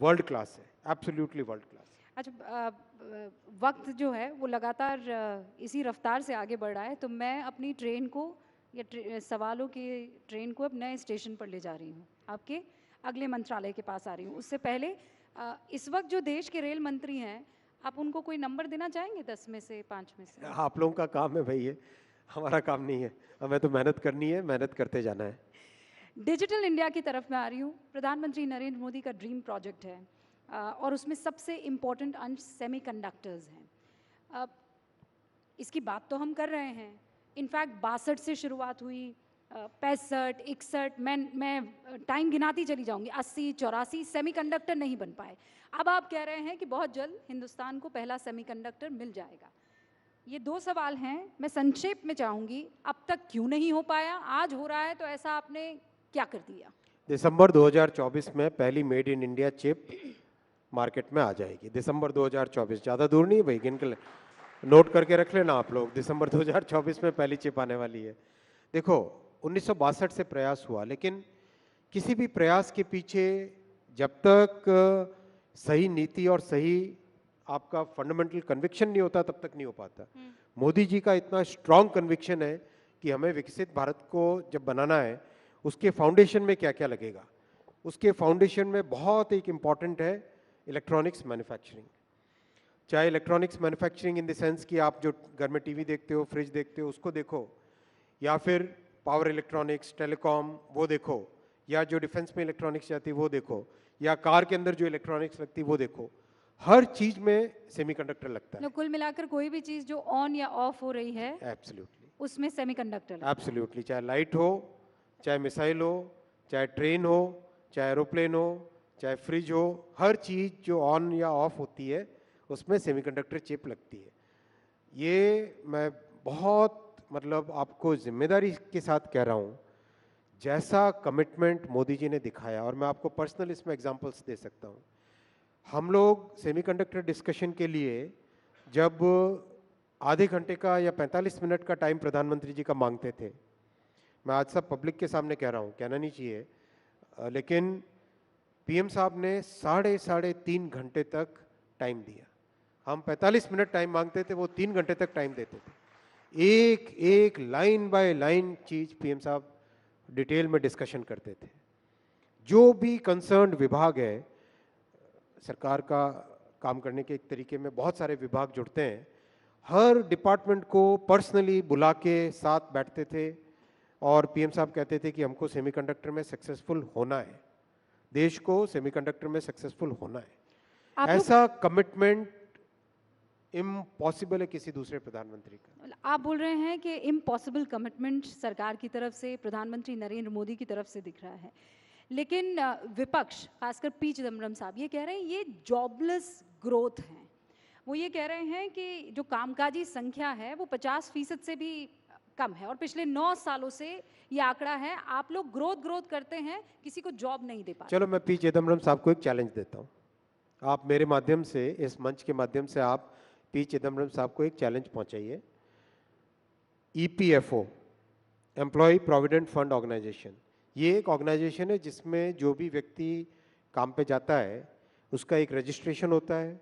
World class है, absolutely world class. अच्छा, वक्त जो है वो लगातार इसी रफ्तार से आगे बढ़ रहा है, तो मैं अपनी ट्रेन को या सवालों की ट्रेन को अब नए स्टेशन पर ले जा रही हूँ, आपके अगले मंत्रालय के पास आ रही हूँ। उससे पहले इस वक्त जो देश के रेल मंत्री हैं, आप उनको कोई नंबर देना चाहेंगे, 10 में से, 5 में से? आप लोगों का काम है भाई, ये हमारा काम नहीं है। हमें तो मेहनत करनी है, मेहनत करते जाना है। डिजिटल इंडिया की तरफ मैं आ रही हूँ। प्रधानमंत्री नरेंद्र मोदी का ड्रीम प्रोजेक्ट है, और उसमें सबसे इम्पोर्टेंट अंश सेमीकंडक्टर्स हैं। इसकी बात तो हम कर रहे हैं, इनफैक्ट 62 से शुरुआत हुई, 65, 61, मैं टाइम गिनाती चली जाऊंगी, 80, 84 सेमीकंडक्टर नहीं बन पाए। अब आप कह रहे हैं कि बहुत जल्द हिंदुस्तान को पहला सेमीकंडक्टर मिल जाएगा। ये 2 सवाल हैं, मैं संक्षेप में चाहूँगी, अब तक क्यों नहीं हो पाया? आज हो रहा है तो ऐसा आपने क्या कर दिया? दिसंबर 2024 में पहली made in India chip market में आ जाएगी। दिसंबर 2024, ज़्यादा दूर नहीं है भाई, गिन के नोट करके रख लेना आप लोग, दिसंबर 2024 में पहली चिप आने वाली है। देखो, 1962 से प्रयास हुआ, लेकिन किसी भी प्रयास के पीछे जब तक सही नीति और सही आपका फंडामेंटल कन्विक्शन नहीं होता, तब तक नहीं हो पाता। मोदी जी का इतना स्ट्रांग कन्विक्शन है कि हमें विकसित भारत को जब बनाना है, उसके फाउंडेशन में क्या क्या लगेगा। उसके फाउंडेशन में बहुत एक इम्पॉर्टेंट है इलेक्ट्रॉनिक्स मैन्युफैक्चरिंग। चाहे electronics manufacturing in the sense कि आप जो घर में टीवी देखते हो, फ्रिज देखते हो, उसको देखो, या फिर पावर इलेक्ट्रॉनिक्स, टेलीकॉम वो देखो, या जो डिफेंस में इलेक्ट्रॉनिक्स जाती है वो देखो, या कार के अंदर जो इलेक्ट्रॉनिक्स लगती है वो देखो, हर चीज में सेमीकंडक्टर लगता है। कुल मिलाकर कोई भी चीज़ जो ऑन या ऑफ हो रही है, एब्सोल्युटली, उसमें सेमीकंडक्टर लगता है। एब्सोल्युटली, चाहे लाइट हो, चाहे मिसाइल हो, चाहे ट्रेन हो, चाहे एरोप्लेन हो, चाहे फ्रिज हो, हर चीज जो ऑन या ऑफ होती है उसमें सेमीकंडक्टर चिप लगती है। ये मैं बहुत मतलब आपको जिम्मेदारी के साथ कह रहा हूँ, जैसा कमिटमेंट मोदी जी ने दिखाया, और मैं आपको पर्सनल इसमें एग्जांपल्स दे सकता हूँ। हम लोग सेमीकंडक्टर डिस्कशन के लिए जब आधे घंटे का या 45 मिनट का टाइम प्रधानमंत्री जी का मांगते थे, मैं आज सब पब्लिक के सामने कह रहा हूँ, कहना नहीं चाहिए, लेकिन पीएम साहब ने साढ़े तीन घंटे तक टाइम दिया। हम 45 मिनट टाइम मांगते थे, वो 3 घंटे तक टाइम देते थे। एक एक लाइन बाय लाइन चीज पीएम साहब डिटेल में डिस्कशन करते थे। जो भी कंसर्न्ड विभाग है, सरकार का काम करने के एक तरीके में बहुत सारे विभाग जुड़ते हैं, हर डिपार्टमेंट को पर्सनली बुला के साथ बैठते थे और पीएम साहब कहते थे कि हमको सेमीकंडक्टर में सक्सेसफुल होना है, देश को सेमीकंडक्टर में सक्सेसफुल होना है। ऐसा कमिटमेंट इम्पॉसिबल है किसी दूसरे प्रधानमंत्री का। आप बोल रहे हैं कि इम्पॉसिबल कमिटमेंट सरकार की तरफ से, प्रधानमंत्री नरेंद्र मोदी की तरफ से दिख रहा है, लेकिन विपक्ष, खासकर पी चिदम्बरम साहब, ये कह रहे हैं ये जॉबलेस ग्रोथ है। वो ये कह रहे हैं कि जो कामकाजी संख्या है वो 50% से भी कम है, और पिछले 9 सालों से ये आंकड़ा है। आप लोग ग्रोथ करते हैं, किसी को जॉब नहीं दे पाते। चलो, मैं पी चिदम्बरम साहब को एक चैलेंज देता हूँ। आप मेरे माध्यम से, इस मंच के माध्यम से आप पी चिदम्बरम साहब को एक चैलेंज पहुंचाइए। EPFO, employ provident fund organisation, ये एक ऑर्गेनाइजेशन है जिसमें जो भी व्यक्ति काम पे जाता है उसका एक रजिस्ट्रेशन होता है,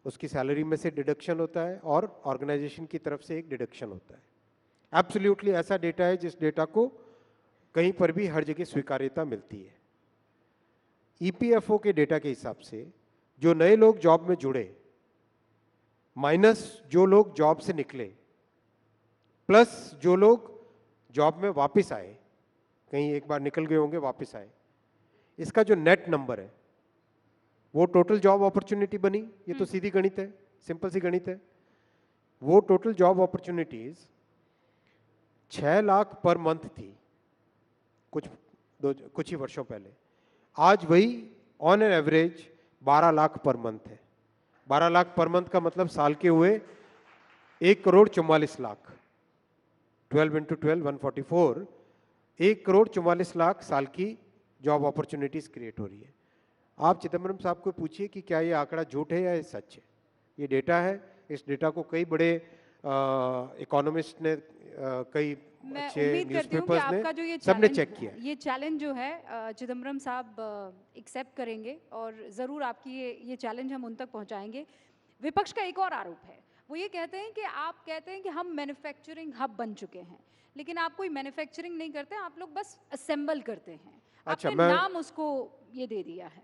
उसकी सैलरी में से डिडक्शन होता है और ऑर्गेनाइजेशन की तरफ से एक डिडक्शन होता है। एब्सोल्युटली ऐसा डेटा है जिस डेटा को कहीं पर भी हर जगह स्वीकार्यता मिलती है। ईपीएफओ के डेटा के हिसाब से जो नए लोग जॉब में जुड़े माइनस जो लोग जॉब से निकले प्लस जो लोग जॉब में वापस आए, कहीं एक बार निकल गए होंगे वापस आए, इसका जो नेट नंबर है वो टोटल जॉब अपॉर्चुनिटी बनी। ये तो सीधी गणित है, सिंपल सी गणित है। वो total job opportunities 6 lakh per month थी कुछ ही वर्षों पहले। आज वही on an average 12 lakh per month है। 12 लाख पर मंथ का मतलब साल के हुए 1,44,00,000। 12 × 12 144, 1,44,00,000 साल की जॉब अपॉर्चुनिटीज क्रिएट हो रही है। आप चिदम्बरम साहब को पूछिए कि क्या ये आंकड़ा झूठ है या ये सच है। ये डेटा है, इस डेटा को कई बड़े इकोनॉमिस्ट ने, कई मैं अच्छे उम्मीद करती हूँ कि न्यूज़पेपर्स आपका जो ने ये सबने चैलेंज चेक किया है। ये चैलेंज जो है चिदम्बरम साहब एक्सेप्ट करेंगे और ज़रूर आपकी ये चैलेंज हम उन तक पहुँचाएंगे। विपक्ष का एक और आरोप है, वो ये कहते हैं कि आप कहते हैं कि हम मैन्युफैक्चरिंग हब बन चुके हैं, लेकिन आप कोई मैन्युफैक्चरिंग नहीं करते, आप लोग बस असेंबल करते हैं। अच्छा, आपने मैं नाम उसको ये दे दिया है।